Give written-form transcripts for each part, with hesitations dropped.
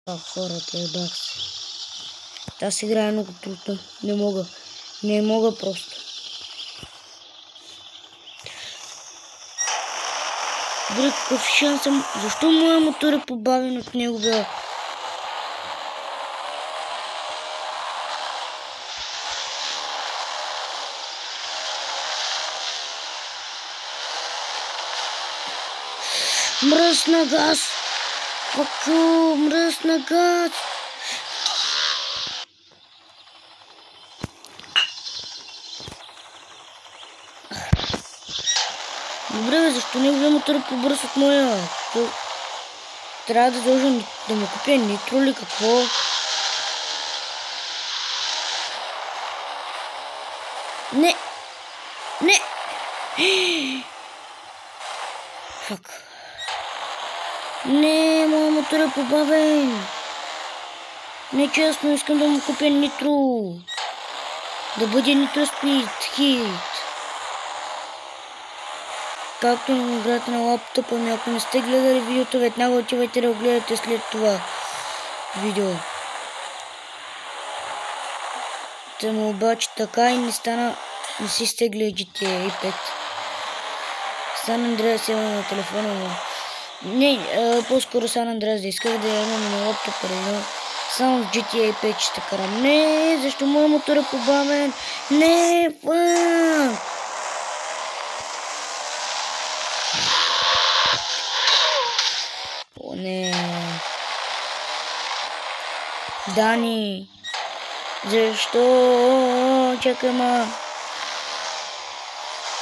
Хората ебах се. Тази игра е много трудна. Не мога просто. Добре, какъв шанс съм? Защо моя мотор е побавен от него, бе? Мръсна газ! Факу, мръсна газ! Добре, защо неговия мотор е по-бърз от моя? Трябва да дължа да му купя нитро ли какво? Не! Фак. Не, моят мотор е побавен. Нечестно, искам да му купя нитро. Да бъде нитро спид хит. Както на играта на лаптопа ми, ако не сте гледали видеото, веднага отивайте да го гледате след това видео. Тъм обаче така и не стана, не си стегли GTA 5. Сан Андреас има на телефона му. Не, по-скоро Сан Андреас да исках да имам на лаптопа, но само в GTA 5 ще карам. Не, защо моят мотор е побавен? Не, фак! О, не. Дани. Защо? Чакай, ма.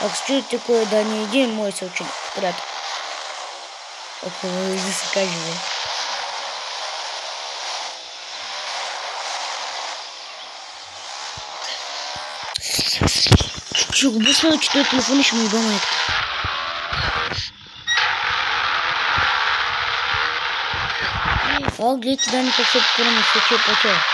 Ако се чуете кой е Дани, един мой съученик, приятел. Ако може да се каже, бе. Ще го бъсна, че той телефон и ще му ебам етка. Гледайте, Дани, как се попира на случая пътя.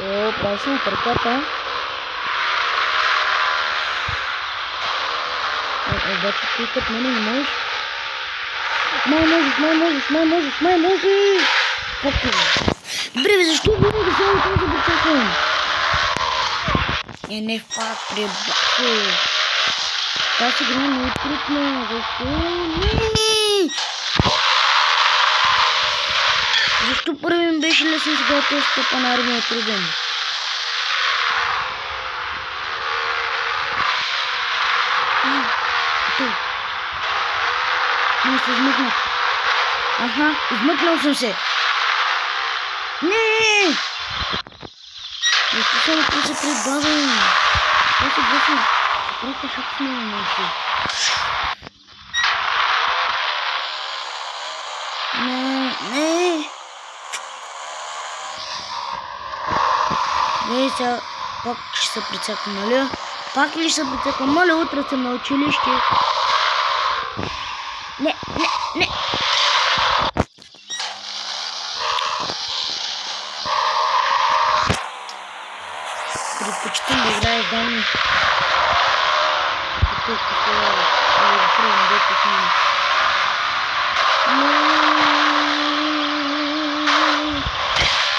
О, прашна търката. Обаче ти като мене не можеш. Май можеш. Добре, бе, защо винаги само този бърчаквам? Не факт, пребачи. Тази игра не е трудна. Защо? Не! Защо първи ми беше лесен, сега този стъпанар ми е труден? Не се измъкнах. Аха, измъкнал съм се. Не! Защо само това се прибавям? Това се бръсна. Просто шок сме на нещо. Не! Не, сега пак ще се прицакам, моля. Пак ли ще се прицакам? Моля, утре съм на училище. Не! Предпочитам да играя с Дани.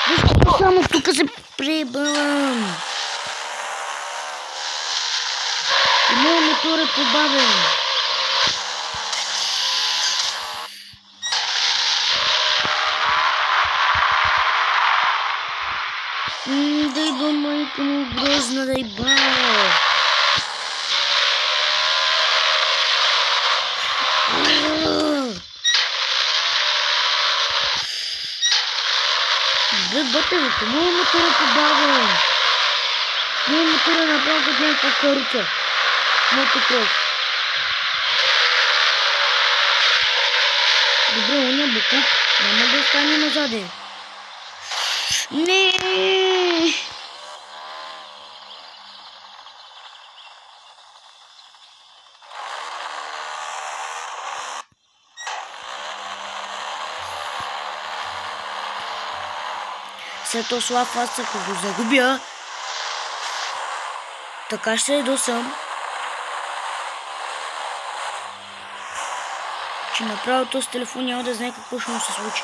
Защо само тук се прибавам? И моят мотор е побавен. Дай ба, майка му, грозна, дай ба. Бе, бате, защо моят мотор е побавен? Моят мотор е направо като някаква каруца. Мотокрос. Добре, уния букук. Няма да остане назаде. Не! Светослав, аз ако го загубя, така ще се досъм. че направо този телефон няма да знае какво ще му се случи.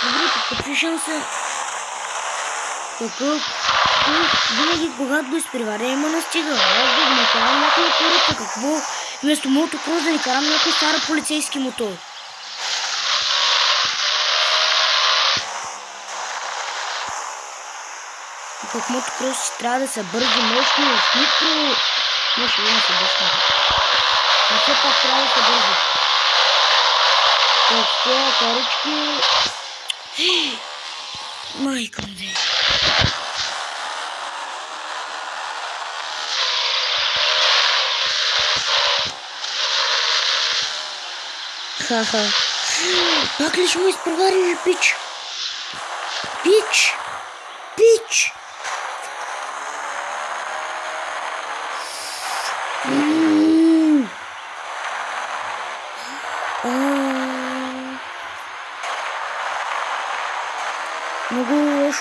Добре, какви шанса? Винаги когато го изпреваря има настига. Аз да го накарам някой кората. Какво? Вместо мотокрос да ни карам някой стара полицейски мотор. И пък мотокрос трябва да са бързи, мощни, в микро. Не ще видим се бързо. Но все пак трябва да са бързи. Так, с тези карички... Майка му де. Ха-ха. Пак ли ще му изпревариш, пич? Пич! Пич!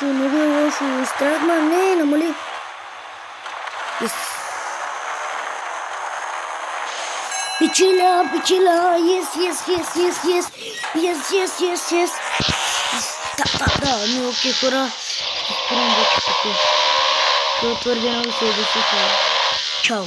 Много е лошо. Страхма, не, намали. Yes. Печеля, yes. Да, ну окей, хора. Спирам вече тук. Ще отвърдя много се да се. Чао.